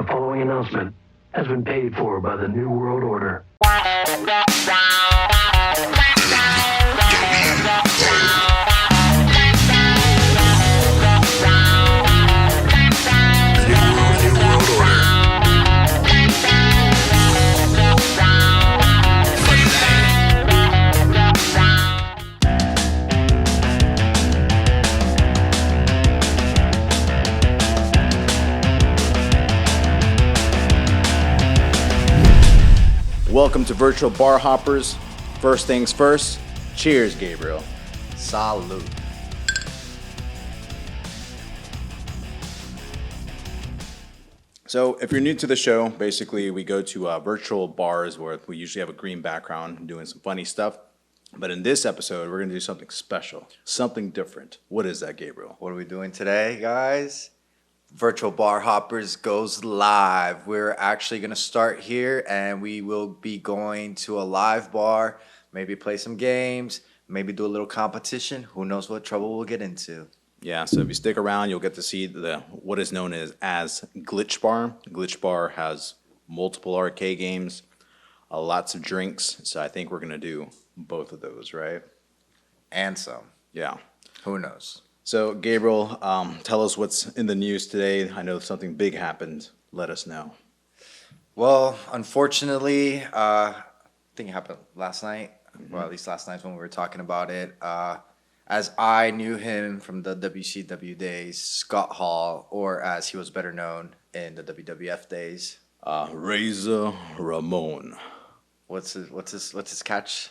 The following announcement has been paid for by the New World Order. Welcome to Virtual Bar Hoppers. First things first, cheers, Gabriel. Salute. So if you're new to the show, basically we go to virtual bars where we usually have a green background doing some funny stuff. But in this episode, we're going to do something special, something different. What is that, Gabriel? What are we doing today, guys? Virtual Bar Hoppers goes live. We're actually going to start here and we will be going to a live bar, maybe play some games, maybe do a little competition. Who knows what trouble we'll get into. Yeah, so if you stick around, you'll get to see what is known as Glitch Bar. Glitch Bar has multiple arcade games, lots of drinks. So I think we're going to do both of those, right? And some. Yeah. Who knows? So, Gabriel, tell us what's in the news today. I know something big happened. Let us know. Well, unfortunately, I think it happened last night. Mm-hmm. Well, at least last night when we were talking about it. As I knew him from the WCW days, Scott Hall, or as he was better known in the WWF days, Razor Ramon. What's his catch?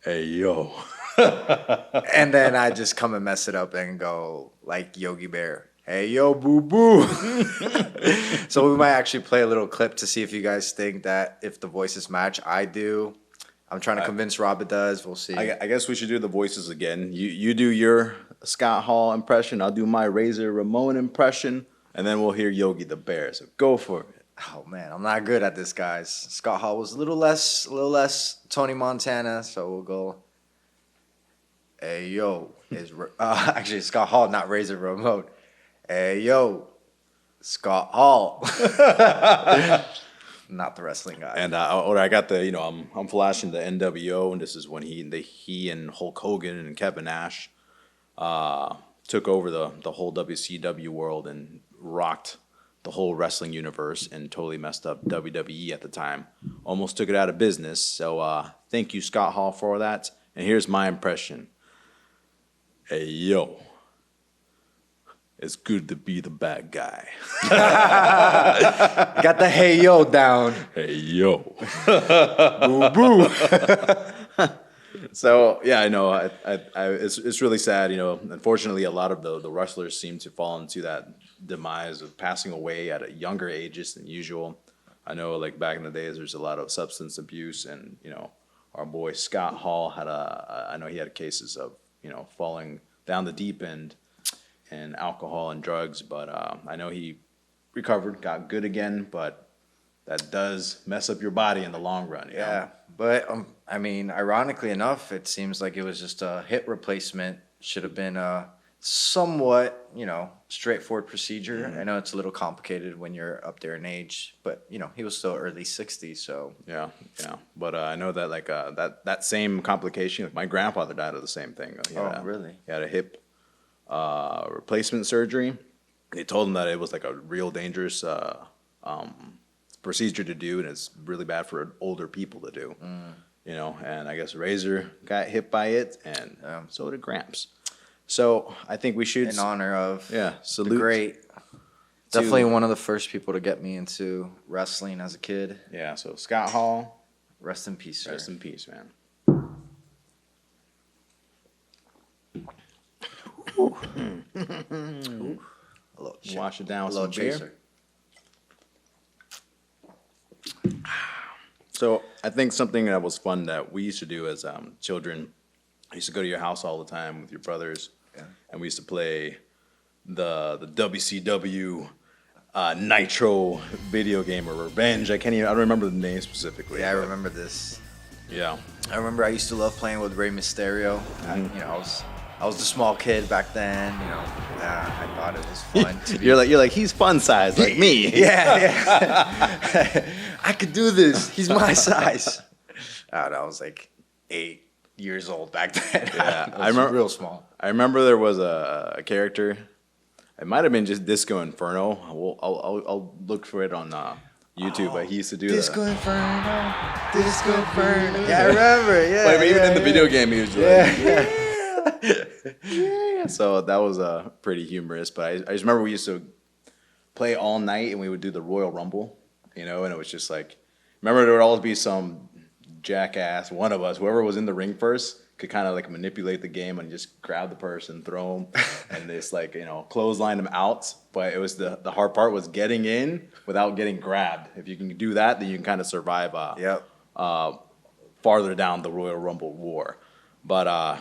Hey, yo. And then I just come and mess it up and go like Yogi Bear. Hey, yo, boo-boo. So we might actually play a little clip to see if you guys think that if the voices match. I do. I'm trying to convince Rob it does. We'll see. I guess we should do the voices again. You do your Scott Hall impression. I'll do my Razor Ramon impression. And then we'll hear Yogi the Bear. So go for it. Oh, man, I'm not good at this, guys. Scott Hall was a little less Tony Montana, so we'll go. Hey, yo. Actually, Scott Hall, not Razor Ramon. Hey, yo. Scott Hall. Not the wrestling guy. And I got the, I'm flashing the NWO, and this is when he and Hulk Hogan and Kevin Nash took over the whole WCW world and rocked the whole wrestling universe and totally messed up WWE at the time. Almost took it out of business. So thank you, Scott Hall, for that. And here's my impression. Hey, yo. It's good to be the bad guy. Got the hey, yo down. Hey, yo. Boo, boo. So, yeah, I know. It's really sad. Unfortunately, a lot of the wrestlers seem to fall into that demise of passing away at a younger ages than usual. I know, like, back in the days, there's a lot of substance abuse. And, our boy Scott Hall I know he had cases of, falling down the deep end in alcohol and drugs. But I know he recovered, got good again. But that does mess up your body in the long run. You know? But ironically enough, it seems like it was just a hip replacement. Should have been a somewhat, straightforward procedure. Mm-hmm. I know it's a little complicated when you're up there in age, but he was still early 60s, so yeah. But I know that that same complication. Like my grandfather died of the same thing. Really? He had a hip replacement surgery. They told him that it was like a real dangerous procedure to do, and it's really bad for older people to do. And I guess Razor got hit by it, and so did Gramps. So I think we should, in honor of salute the great, definitely one of the first people to get me into wrestling as a kid. Yeah, so Scott Hall, rest in peace, sir. Rest in peace, man. Wash it down with some beer. So I think something that was fun that we used to do as children, I used to go to your house all the time with your brothers, and we used to play the WCW Nitro video game or Revenge. I don't remember the name specifically. Yeah, I remember this. Yeah. I remember I used to love playing with Rey Mysterio. Mm-hmm. I was I was the small kid back then. You know, I thought it was fun. To be, You're like he's fun size like me. yeah. I could do this. He's my size. I don't know. I was like 8 years old back then. Yeah, I remember real small. I remember there was a character. It might have been just Disco Inferno. I'll look for it on YouTube. But he used to do Disco Inferno. Disco Inferno. Yeah, I remember. Yeah. But even in the video game, he was like, Yeah. yeah. So that was pretty humorous. But I just remember we used to play all night, and we would do the Royal Rumble, and it was just like, remember there would always be some jackass, one of us, whoever was in the ring first, could kind of like manipulate the game and just grab the person, throw them, and just like clothesline them out. But it was the hard part was getting in without getting grabbed. If you can do that, then you can kind of survive. Farther down the Royal Rumble war, but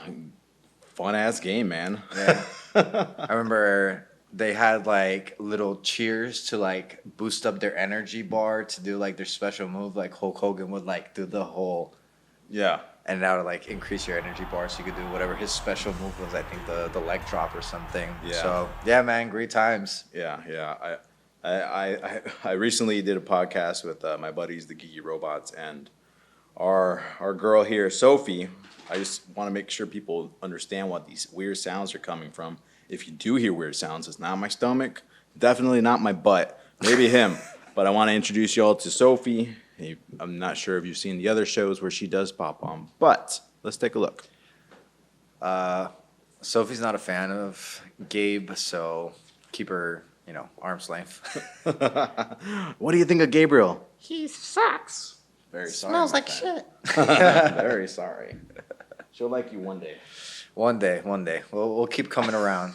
fun ass game, man. Yeah. I remember they had like little cheers to like boost up their energy bar to do like their special move. Like Hulk Hogan would like do the whole, and that would like increase your energy bar so you could do whatever his special move was. I think the leg drop or something. Yeah. So yeah, man, great times. Yeah. I recently did a podcast with my buddies, the Geeky Robots, and our girl here, Sophie. I just want to make sure people understand what these weird sounds are coming from. If you do hear weird sounds, it's not my stomach, definitely not my butt, maybe him. But I want to introduce y'all to Sophie. I'm not sure if you've seen the other shows where she does pop on, but let's take a look. Sophie's not a fan of Gabe, so keep her, arm's length. What do you think of Gabriel? He sucks. Very sorry. Smells my like friend. shit. Very sorry. She'll like you one day. One day. We'll keep coming around.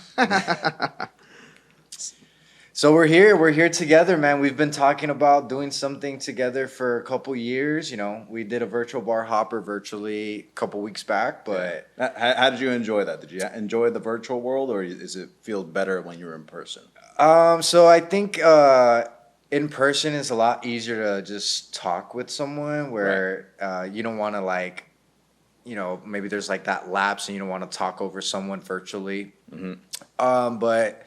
So we're here together, man. We've been talking about doing something together for a couple years. We did a virtual bar hopper virtually a couple weeks back, but How did you enjoy that? Did you enjoy the virtual world, or does it feel better when you're in person? so I think in person is a lot easier to just talk with someone where you don't want to like, maybe there's like that lapse and you don't want to talk over someone virtually. Mm-hmm. But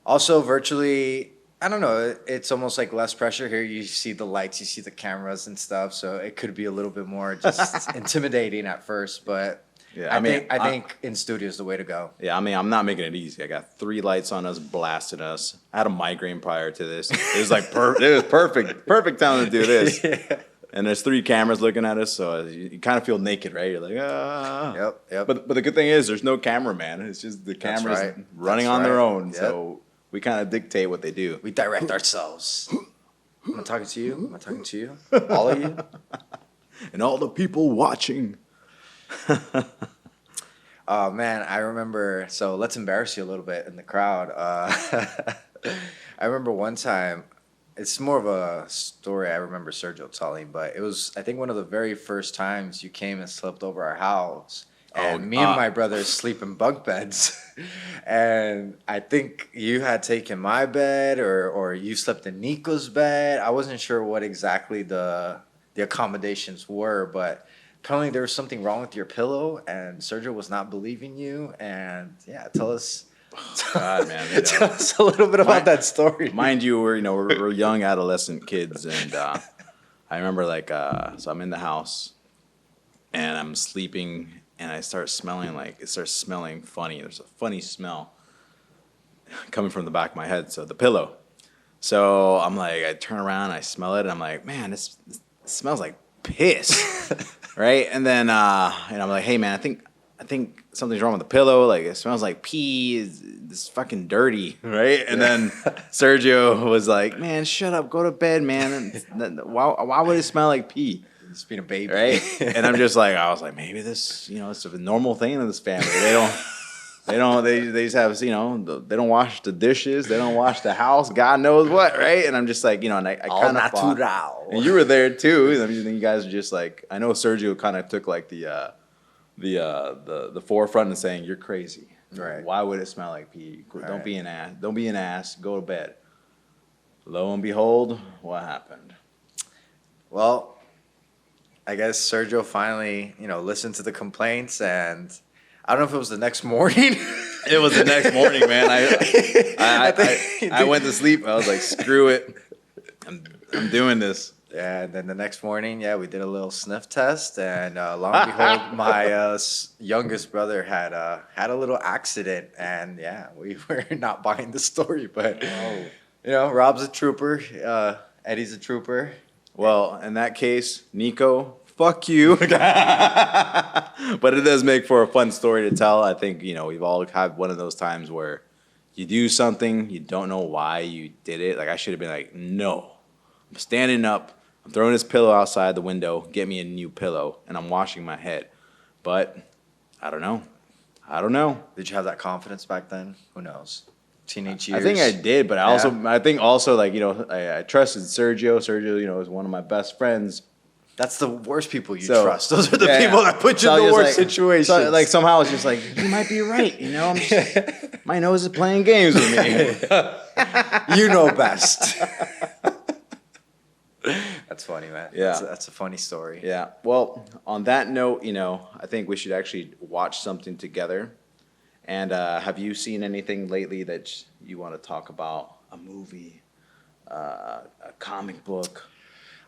also virtually, I don't know, it's almost like less pressure here. You see the lights, you see the cameras and stuff. So it could be a little bit more just intimidating at first, but yeah, I think in studio is the way to go. Yeah, I'm not making it easy. I got 3 lights on us, blasting us. I had a migraine prior to this. It was like it was perfect time to do this. Yeah. And there's 3 cameras looking at us, so you kind of feel naked, right? You're like, ah. Yep. But the good thing is there's no cameraman. It's just the cameras running on their own. Yep. So we kind of dictate what they do. We direct ourselves. Am I talking to you? All of you? And all the people watching. Oh, man, I remember. So let's embarrass you a little bit in the crowd. I remember one time. It's more of a story I remember Sergio telling, but it was, I think, one of the very first times you came and slept over our house. And me and my brother sleep in bunk beds. And I think you had taken my bed or you slept in Nico's bed. I wasn't sure what exactly the accommodations were, but apparently there was something wrong with your pillow and Sergio was not believing you. And yeah, tell us. God, man, tell us a little bit about that story. Mind you, we're young adolescent kids, and I remember so I'm in the house, and I'm sleeping, and it starts smelling funny. There's a funny smell coming from the back of my head, so the pillow. So I'm like, I turn around, I smell it, and I'm like, man, this smells like piss, right? And then I'm like, hey man, I think something's wrong with the pillow. Like, it smells like pee. It's fucking dirty, right? And then Sergio was like, man, shut up. Go to bed, man. Why would it smell like pee? Just being a baby. Right? And I was like, maybe this, it's a normal thing in this family. They just have, they don't wash the dishes. They don't wash the house. God knows what, right? And I'm just like, and I kind of thought. And you were there too. I mean, you guys are just like, I know Sergio kind of took like the forefront and saying you're crazy. Right. Why would it smell like pee? Don't be an ass. Don't be an ass. Go to bed. Lo and behold, what happened? Well, I guess Sergio finally, listened to the complaints, and I don't know if it was the next morning. It was the next morning, man. I went to sleep. I was like, screw it. I'm doing this. Yeah, and then the next morning, we did a little sniff test, and lo and behold, my youngest brother had a little accident, and we were not buying the story, but Rob's a trooper, Eddie's a trooper. Well, in that case, Nico, fuck you. But it does make for a fun story to tell. I think we've all had one of those times where you do something, you don't know why you did it. Like I should have been like, no, I'm standing up. I'm throwing this pillow outside the window. Get me a new pillow, and I'm washing my head. But I don't know. Did you have that confidence back then? Who knows? Teenage years. I think I did, but I think also like I trusted Sergio. Sergio, is one of my best friends. That's the worst people you trust. Those are the people that put you So in the worst like, situations. So, like somehow it's just like you might be right. I'm just, my nose is playing games with me. You know best. That's funny, man. Yeah. That's a funny story. Yeah. Well, on that note, I think we should actually watch something together. And have you seen anything lately that you want to talk about? A movie, a comic book?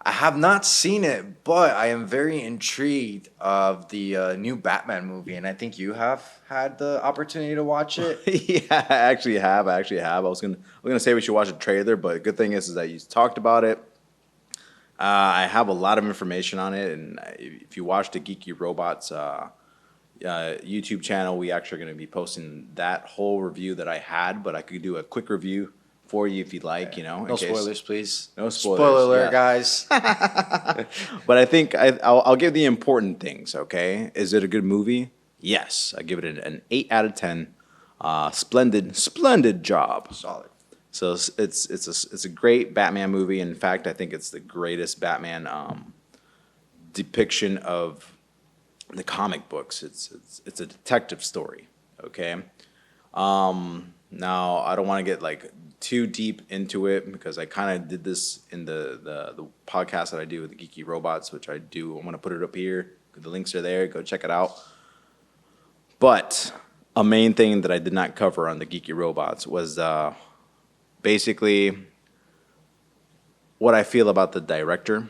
I have not seen it, but I am very intrigued of the new Batman movie, and I think you have had the opportunity to watch it. Yeah, I actually have. I was gonna say we should watch a trailer, but the good thing is that you talked about it. I have a lot of information on it, and if you watch the Geeky Robots YouTube channel, we actually are going to be posting that whole review that I had, but I could do a quick review for you if you'd like, No spoilers, please. No spoilers. Spoiler alert, guys. But I think I'll give the important things, okay? Is it a good movie? Yes. I give it an 8 out of 10. Splendid job. Solid. So it's a great Batman movie. In fact, I think it's the greatest Batman depiction of the comic books. It's a detective story. Okay. Now I don't want to get like too deep into it because I kind of did this in the podcast that I do with the Geeky Robots, which I do. I'm gonna put it up here. The links are there. Go check it out. But a main thing that I did not cover on the Geeky Robots was basically what I feel about the director.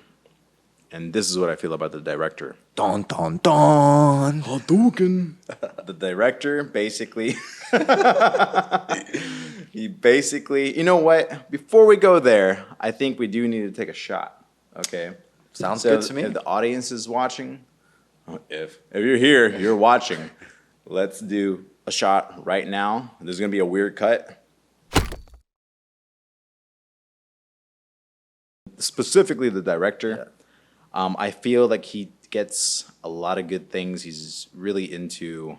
And this is what I feel about the director. Don, don, don. Hadouken. The director basically, you know what? Before we go there, I think we do need to take a shot. Okay? Sounds good to me. If the audience is watching, if you're here, you're watching, let's do a shot right now. There's going to be a weird cut. Specifically the director. I feel like he gets a lot of good things. He's really into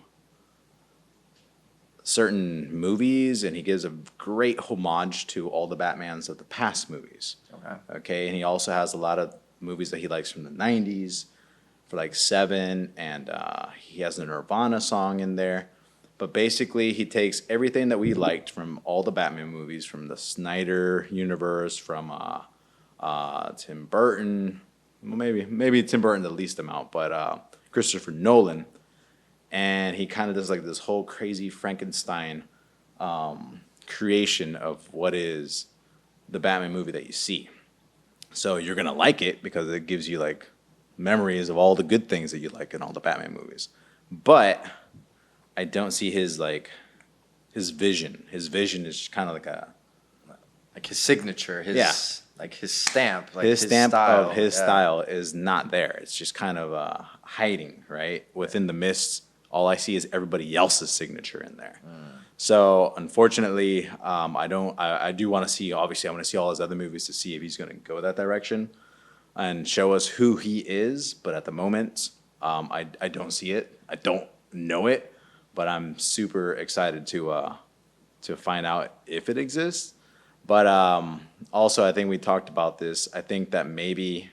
certain movies, and he gives a great homage to all the Batmans of the past movies. Okay, and he also has a lot of movies that he likes from the 90s, for like Seven, and he has a Nirvana song in there. But basically, he takes everything that we liked from all the Batman movies, from the Snyder universe, from Tim Burton. Well, maybe Tim Burton the least amount, but Christopher Nolan, and he kind of does like this whole crazy Frankenstein creation of what is the Batman movie that you see. So you're gonna like it because it gives you like memories of all the good things that you like in all the Batman movies. But I don't see his vision. His vision is kind of like his signature. Like his stamp, like his stamp style. of his style is not there. It's just kind of hiding, right? Within the mists, all I see is everybody else's signature in there. So unfortunately, I do want to see. Obviously, I want to see all his other movies to see if he's going to go that direction and show us who he is. But at the moment, I don't see it. I don't know it. But I'm super excited to find out if it exists. But also, I think we talked about this. I think that maybe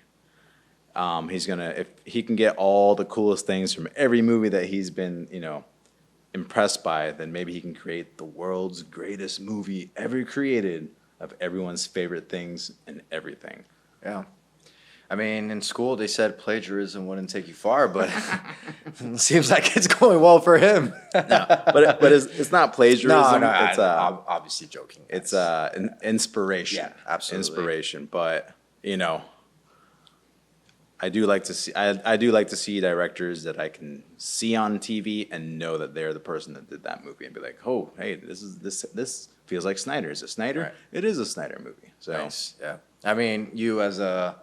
he's gonna, if he can get all the coolest things from every movie that he's been, impressed by, then maybe he can create the world's greatest movie ever created of everyone's favorite things and everything. Yeah. I mean, in school they said plagiarism wouldn't take you far, but Seems like it's going well for him. But it's not plagiarism. It's obviously joking. It's an inspiration. Yeah, absolutely. Inspiration. But you know, I do like to see. I do like to see directors that I can see on TV and know that they're the person that did that movie and be like, oh, hey, this feels like Snyder. Is it Snyder? Right. It is a Snyder movie. So Nice. Yeah. I mean, you as a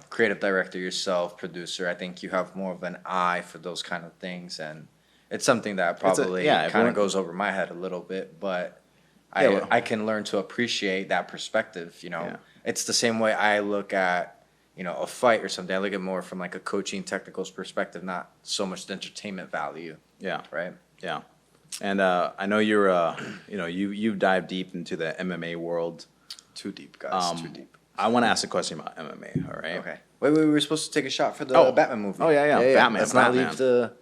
creative director yourself, producer, I think you have more of an eye for those kind of things, and it's something that probably kind of goes over my head a little bit, but I can learn to appreciate that perspective. It's the same way I look at a fight or something. I look at it more from like a coaching technical perspective, not so much the entertainment value. Yeah. Right. Yeah. And I know you're you've dived deep into the MMA world. Too deep, guys. Too deep. I want to ask a question about MMA. All right. Okay. Wait. We were supposed to take a shot for the Batman movie. Oh yeah. Batman. Let's not leave the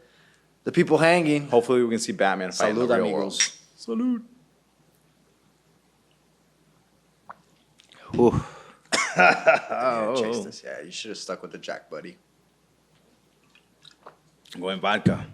people hanging. Hopefully we can see Batman fight in the real world. Salute. Ooh. Chase this. Yeah, you should have stuck with the Jack, buddy. I'm going vodka.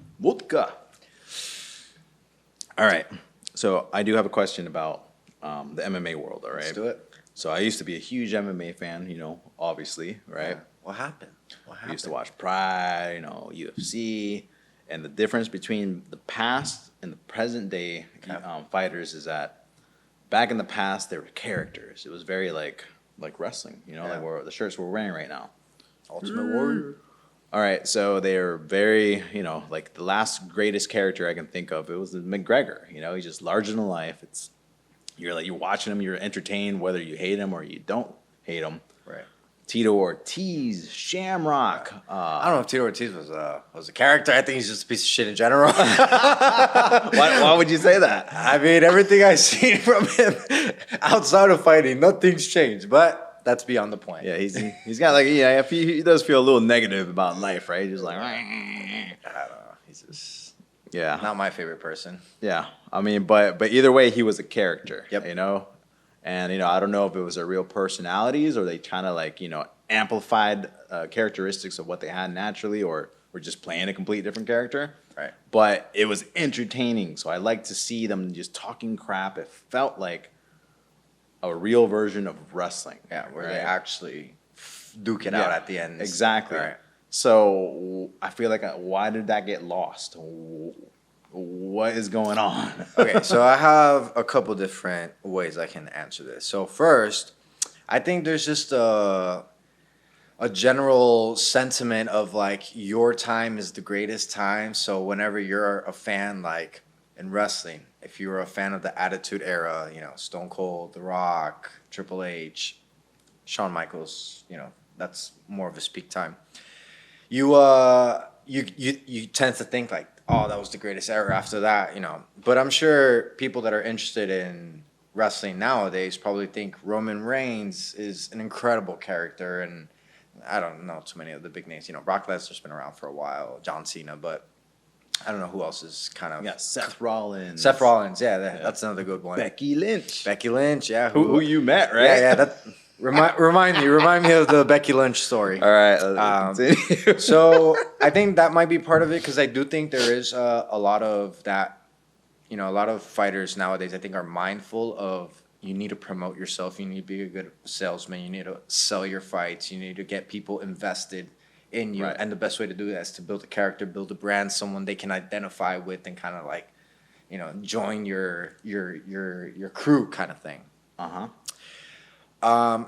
All right. So I do have a question about the MMA world. All right. Let's do it. So I used to be a huge MMA fan. Obviously, right? Yeah. What happened? I used to watch Pride. UFC. And the difference between the past and the present day fighters is that back in the past they were characters. It was very like wrestling, like the shirts we're wearing right now. Ultimate Warrior. All right, so they're very, like the last greatest character I can think of. It was McGregor. He's just larger than life. You're watching him, you're entertained whether you hate him or you don't hate him. Right. Tito Ortiz, Shamrock. I don't know if Tito Ortiz was a character. I think he's just a piece of shit in general. Why would you say that? I mean, everything I've seen from him outside of fighting, nothing's changed. But that's beyond the point. Yeah, he's got he does feel a little negative about life, right? He's just like, I don't know. He's just not my favorite person. Yeah, I mean, but either way, he was a character. Yep. And I don't know if it was their real personalities or they kind of amplified characteristics of what they had naturally, or were just playing a complete different character. Right. But it was entertaining, so I like to see them just talking crap. It felt like a real version of wrestling. Yeah, where they actually duke it out at the end. Exactly. Right. So I feel like why did that get lost? What is going on? Okay, so I have a couple different ways I can answer this. So first, I think there's just a general sentiment of your time is the greatest time. So whenever you're a fan, in wrestling, if you were a fan of the Attitude Era, Stone Cold, The Rock, Triple H, Shawn Michaels, that's more of his peak time. You tend to think oh, that was the greatest era after that, But I'm sure people that are interested in wrestling nowadays probably think Roman Reigns is an incredible character. And I don't know too many of the big names. Brock Lesnar's been around for a while, John Cena, but I don't know who else is kind of... Yeah, Seth Rollins. That's another good one. Becky Lynch, yeah. Who you met, right? Yeah. Remind me of the Becky Lynch story. All right. So I think that might be part of it because I do think there is a lot of that. A lot of fighters nowadays I think are mindful of you need to promote yourself. You need to be a good salesman. You need to sell your fights. You need to get people invested in you. Right. And the best way to do that is to build a character, build a brand, someone they can identify with, and kind of join your crew kind of thing.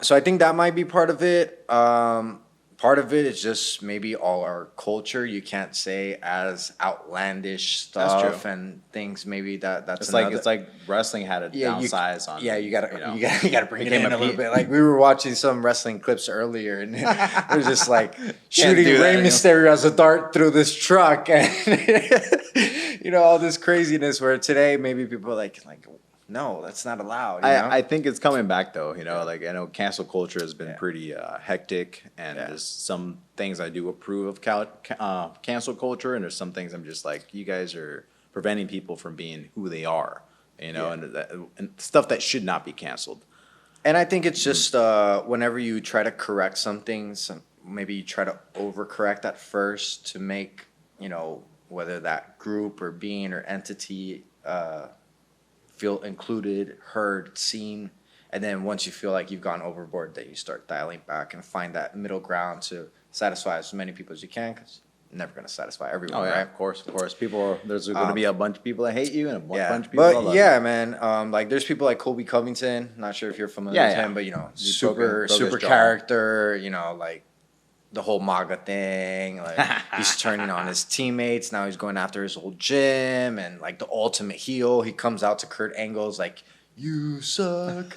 So I think that might be part of it. Part of it is just maybe all our culture. You can't say as outlandish stuff and things. Maybe that's it's like wrestling had a downsize on. Yeah, you gotta bring it in a little bit. We were watching some wrestling clips earlier, and it was just shooting Rey Mysterio as a dart through this truck, and all this craziness. Where today maybe people are like. No, that's not allowed. I think it's coming back though. I know cancel culture has been pretty hectic, and there's some things I do approve of cancel culture, and there's some things I'm just you guys are preventing people from being who they are, and stuff that should not be canceled. And I think it's just whenever you try to correct something, maybe you try to overcorrect at first to make whether that group or being or entity feel included, heard, seen. And then once you feel like you've gone overboard, then you start dialing back and find that middle ground to satisfy as many people as you can, because you're never going to satisfy everyone, Oh yeah, right? of course. There's going to be a bunch of people that hate you and a bunch of people that But love yeah, you. man, like there's people like Colby Covington. Not sure if you're familiar Yeah, with yeah. him, but He super broke his super jaw. character. Like the whole MAGA thing. Like he's turning on his teammates. Now he's going after his old gym, and like the ultimate heel. He comes out to Kurt Angle's like, "You suck."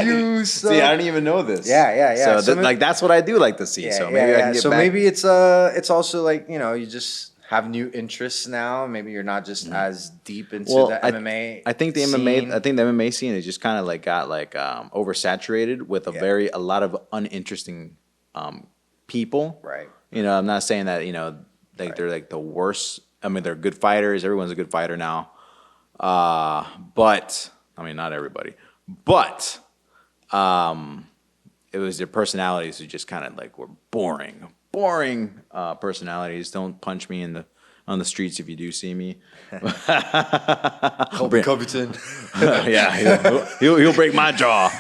You suck. See, I didn't even know this. Yeah. So that's what I do like to see. So maybe I can get so back. maybe it's also like you just have new interests now. Maybe you're not just as deep into the MMA. I think the scene. MMA scene is just kind of like got like oversaturated with a lot of uninteresting people. Right. I'm not saying that they're like the worst. I mean, they're good fighters. Everyone's a good fighter now. But I mean, not everybody. But it was their personalities who just kind of like were boring personalities. Don't punch me on the streets if you do see me. Colby Covington. Yeah, he'll break my jaw.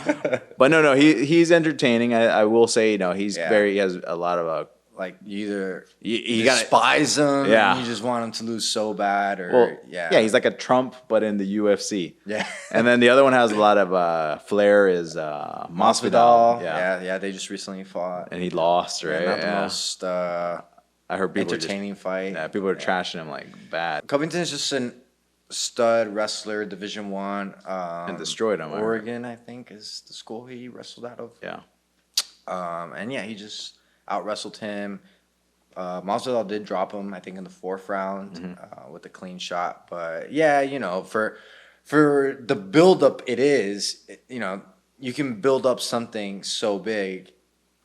But no, he's entertaining. I will say, he has a lot of Like you you despise him, Yeah. and you just want him to lose so bad, or he's like a Trump but in the UFC. Yeah. And then the other one has a lot of flair is Masvidal. Yeah, they just recently fought, And he lost, right? not the most I heard people entertaining fight. Yeah, people are trashing him like bad. Covington is just a stud wrestler, Division I, And destroyed him. Oregon, I think, is the school he wrestled out of. Yeah. And yeah, he just out wrestled him. Masvidal did drop him, I think, in the 4th round with a clean shot. But yeah, for the buildup, it is, you can build up something so big,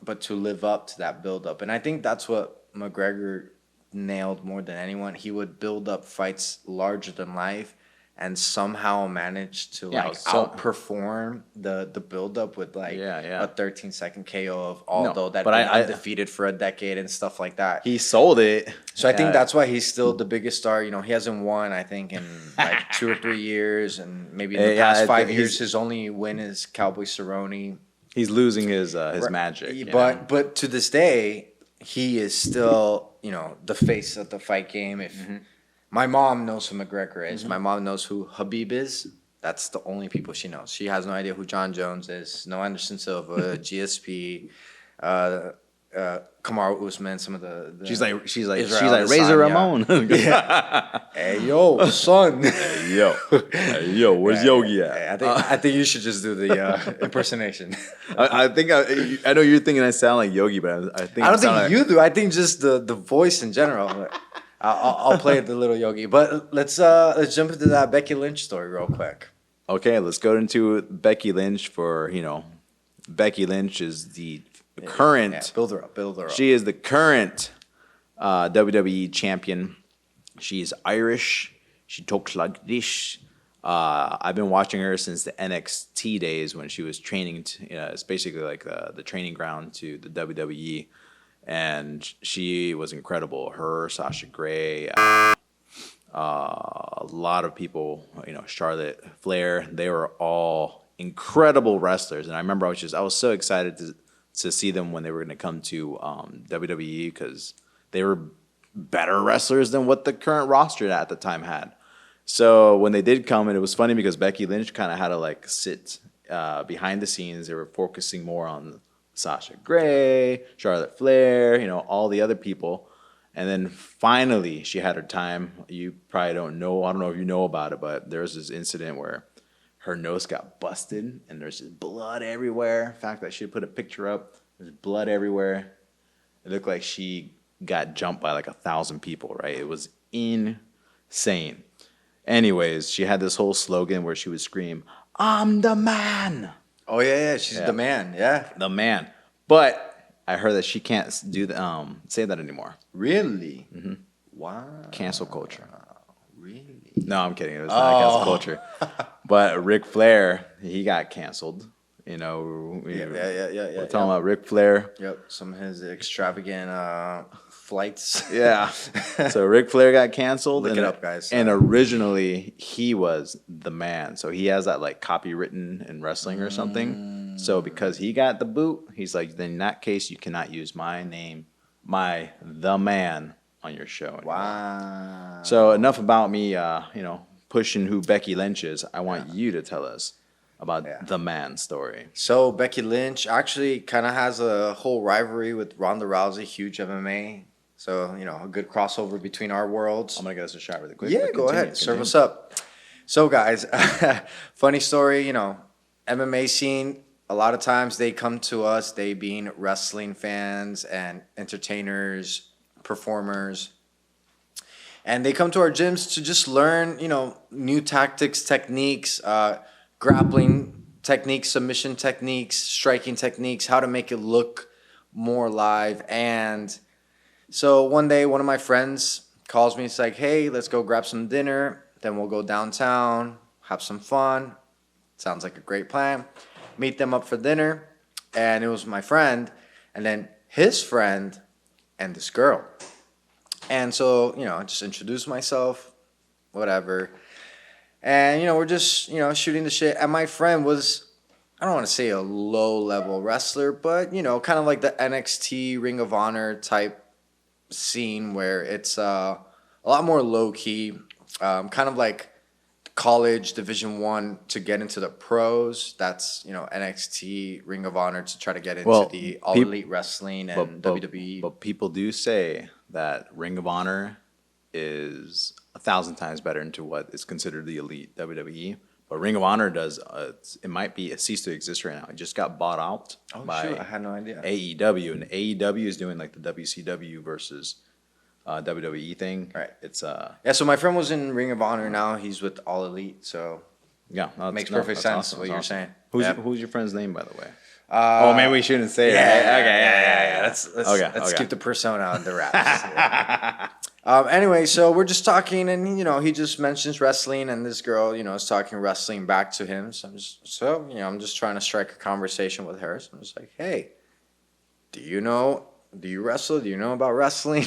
but to live up to that buildup. And I think that's what McGregor nailed more than anyone. He would build up fights larger than life and somehow manage to outperform the buildup with a 13-second KO of although that been undefeated for a decade and stuff like that. He sold it. So I think that's why he's still the biggest star. He hasn't won, I think, in like 2 or 3 years, and maybe in the past 5 years, his only win is Cowboy Cerrone. He's losing his magic. But to this day, he is still the face of the fight game. If my mom knows who McGregor is, my mom knows who Habib is. That's the only people she knows. She has no idea who John Jones is, no Anderson Silva, GSP, Kamaru Usman, some of the she's like Israel Razor Ramon. Hey yo, son. Hey yo, where's Yogi at? I think you should just do the impersonation. I think I know you're thinking I sound like Yogi, but I think I don't think you do. I think just the voice in general. I'll play the little Yogi, but let's jump into that Becky Lynch story real quick. Okay, let's go into Becky Lynch for Becky Lynch is the current. Build her up. She is the current WWE champion. She's Irish. She talks like this. I've been watching her since the NXT days when she was training. It's basically like the training ground to the WWE. And she was incredible. Her, Sasha Grey, a lot of people, Charlotte Flair, they were all incredible wrestlers. And I remember I was so excited to see them when they were going to come to WWE because they were better wrestlers than what the current roster at the time had. So when they did come, and it was funny because Becky Lynch kind of had to sit behind the scenes. They were focusing more on Sasha Grey, Charlotte Flair, all the other people. And then finally she had her time. You probably don't know. I don't know if you know about it, but there was this incident where her nose got busted and there's just blood everywhere. In fact, I should put a picture up. There's blood everywhere. It looked like she got jumped by like 1,000 people, right? It was insane. Anyways, she had this whole slogan where she would scream, "I'm the man." Oh yeah, she's the man. Yeah, the man. But I heard that she can't say that anymore. Really? Mm-hmm. Wow. Cancel culture. Really? No, I'm kidding. It was not cancel culture. But Ric Flair, he got canceled. We're talking about Ric Flair. Yep. Some of his extravagant flights. Yeah. So Ric Flair got canceled. Look and, it up, guys. And originally he was the man. So he has that like copywritten in wrestling or something. So because he got the boot, he's like, then in that case, you cannot use my name, the man on your show anymore. Wow. So enough about me, pushing who Becky Lynch is. I want you to tell us about the man story. So Becky Lynch actually kind of has a whole rivalry with Ronda Rousey, huge MMA. So, a good crossover between our worlds. I'm going to get us a shot really quick. Yeah, go ahead. Serve us up. So, guys, funny story, MMA scene, a lot of times they come to us, they being wrestling fans and entertainers, performers. And they come to our gyms to just learn, new tactics, techniques, grappling techniques, submission techniques, striking techniques, how to make it look more live. And so one day, one of my friends calls me. It's like, hey, let's go grab some dinner. Then we'll go downtown, have some fun. Sounds like a great plan. Meet them up for dinner. And it was my friend and then his friend and this girl. And so, I just introduced myself, whatever. And, we're just, shooting the shit. And my friend was, I don't want to say a low-level wrestler, but, kind of like the NXT Ring of Honor type scene where it's a lot more low-key, kind of like college Division I to get into the pros. That's, NXT Ring of Honor to try to get into the All-Elite Wrestling and WWE. But people do say that Ring of Honor is 1,000 times better into what is considered the elite WWE. But Ring of Honor it might be ceased to exist right now. It just got bought out by I had no idea. AEW, and AEW is doing like the WCW versus WWE thing. Right. It's Yeah, so my friend was in Ring of Honor. Now he's with All Elite, so makes perfect sense awesome. what you're saying. Who's your friend's name, by the way? Maybe we shouldn't say it. Right? Okay, yeah. Let's keep the persona under wraps. Anyway, so we're just talking, and he just mentions wrestling, and this girl, is talking wrestling back to him. So I'm just trying to strike a conversation with her. So I'm just like, hey, do you wrestle? Do you know about wrestling?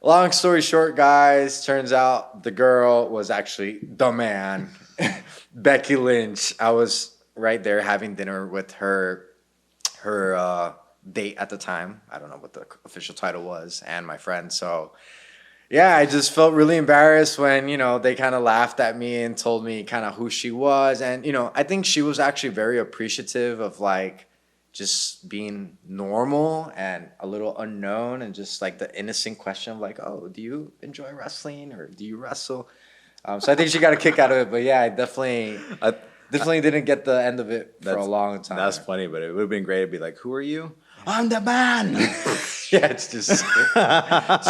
Long story short, guys, turns out the girl was actually the man, Becky Lynch. I was right there having dinner with her date at the time. I don't know what the official title was, and my friend. So yeah, I just felt really embarrassed when, they kind of laughed at me and told me kind of who she was. And, I think she was actually very appreciative of like just being normal and a little unknown, and just like the innocent question of like, oh, do you enjoy wrestling or do you wrestle? So I think she got a kick out of it. But yeah, I definitely didn't get the end of it for a long time. That's funny, but it would have been great to be like, who are you? I'm the man. Yeah, it's just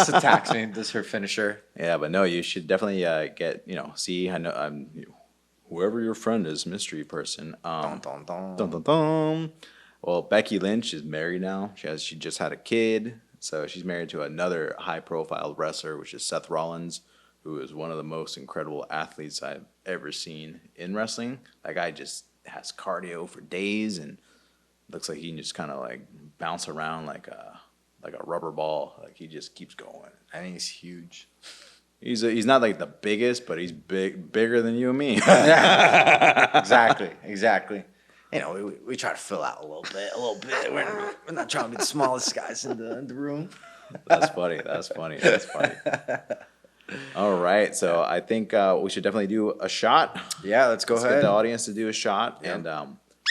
attacks me. This is her finisher. Yeah, but no, you should definitely get, see, I know, whoever your friend is, mystery person. Dun, dun, dun. Dun, dun, dun. Well, Becky Lynch is married now. She just had a kid. So she's married to another high-profile wrestler, which is Seth Rollins, who is one of the most incredible athletes I've ever seen in wrestling. That guy just has cardio for days and looks like he can just kind of like bounce around like a rubber ball. Like he just keeps going. I think he's huge. He's not like the biggest, but he's bigger than you and me. Yeah, exactly. We try to fill out a little bit. We're not trying to be the smallest guys in the room. That's funny. All right, so I think we should definitely do a shot. Yeah, let's go Let's ahead. get the audience to do a shot, Yeah. and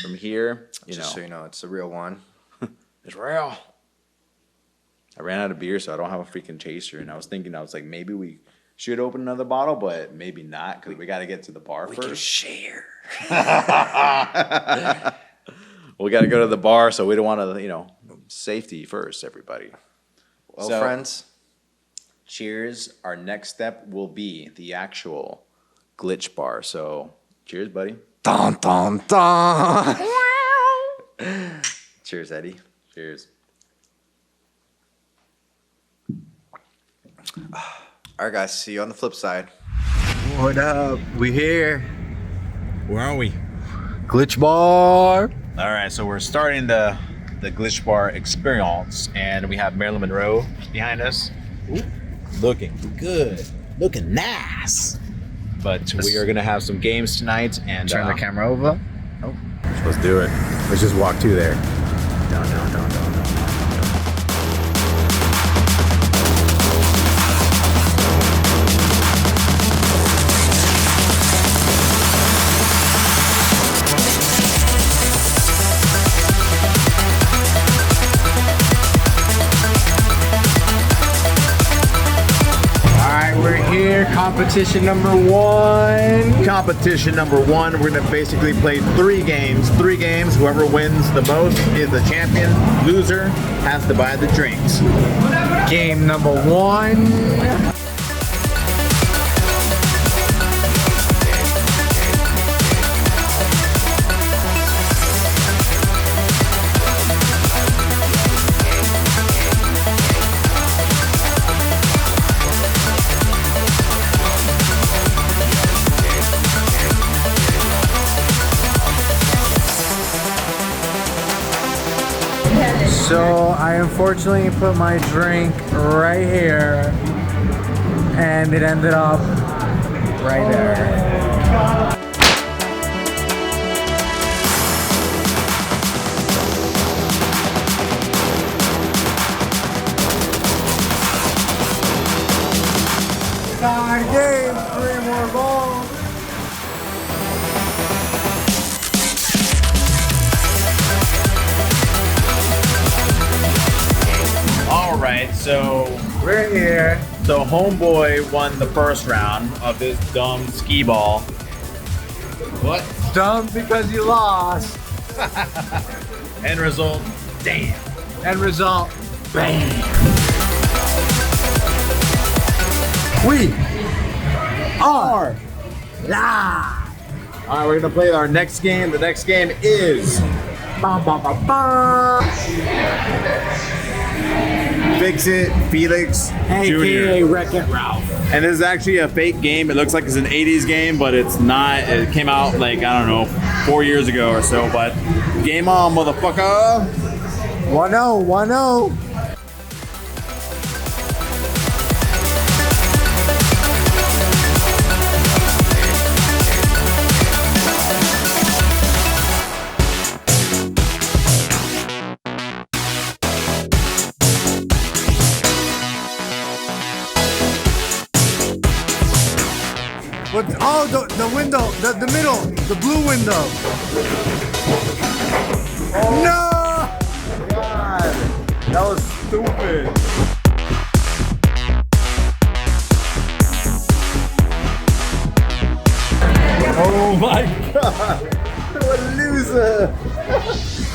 from here, Just so you know, it's the real one. it's real. I ran out of beer, so I don't have a freaking chaser, and I was like, maybe we should open another bottle, but maybe not, because we got to get to the bar We first. can share. We got to go to the bar, so we don't want to, safety first, everybody. Well, So- friends, Cheers. Our next step will be the actual glitch bar. So, cheers, buddy. dun dun dun. Cheers, Eddie. Cheers. All right, guys. See you on the flip side. What up? We here. Where are we? Glitch bar. All right, so we're starting the the Glitch Bar experience, and we have Marilyn Monroe behind us. Ooh, looking good, looking nice. But we are gonna have some games tonight, and Turn the camera over. Oh, let's do it. Let's just walk to there. Down. We're here, competition number one. Competition number one, we're gonna basically play three games. Whoever wins the most is the champion. Loser has to buy the drinks. Game number one. So I unfortunately put my drink right here and it ended up right there. Time game, 3 more balls. Alright, so We're here. So homeboy won the first round of this dumb skee ball. What? Dumb because you lost. End result, damn. End result, bam. We are live. Alright, we're gonna play our next game. The next game is Fix It Felix AKA Jr. Wreck-It Ralph. And this is actually a fake game. It looks like it's an 80s game, but it's not. It came out like, I don't know, 4 years ago or so. But game on, motherfucker. 1-0, 1-0. What? Oh, the window, the middle, the blue window. No! God, that was stupid. Oh my god! What a loser!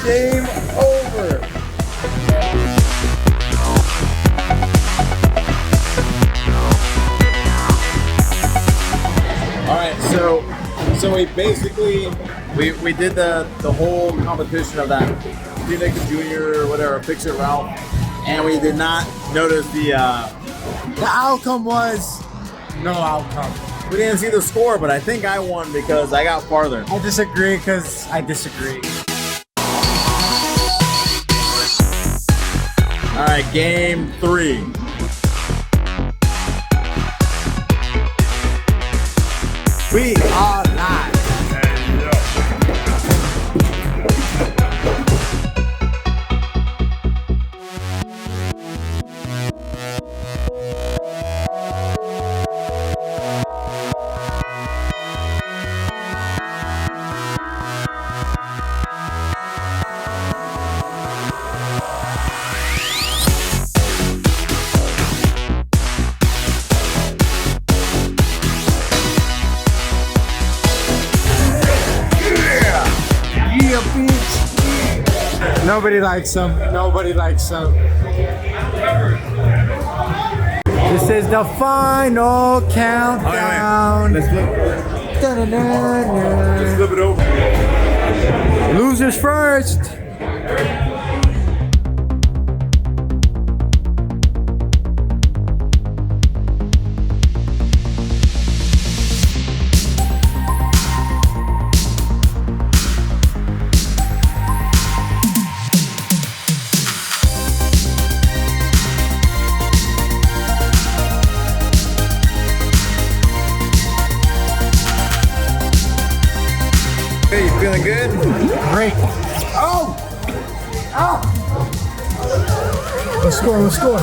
Game over! Alright, so we basically we did the whole competition of that Felix Jr. or whatever, Fix It Ralph, and we did not notice the outcome was no outcome. we didn't see the score, but I think I won because I got farther. I disagree because I disagree. Alright, game 3. We are live. Nobody likes them. Nobody likes them. This is the final countdown. Let's flip it over. Losers first. break. Oh! Oh! Let's score, let's score.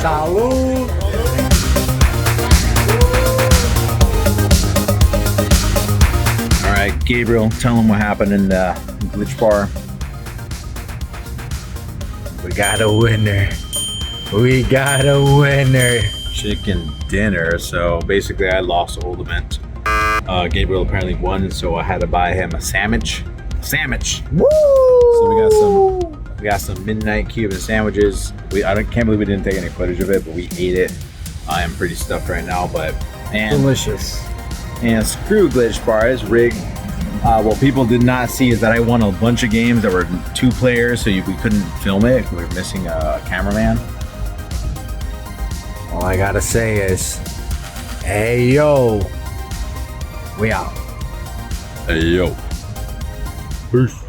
Salud. All right, Gabriel, tell him what happened in the glitch bar. We got a winner. We got a winner. Chicken dinner. So basically, I lost the old event. Gabriel apparently won, so I had to buy him a sandwich. Woo! So we got some midnight Cuban sandwiches. Can't believe we didn't take any footage of it, but we ate it. I am pretty stuffed right now, but man, Delicious. and screw glitch bar is rigged. What people did not see is that I won a bunch of games that were 2 players, so we couldn't film it. We were missing a cameraman. All I gotta say is, hey yo, we out. Hey yo, peace.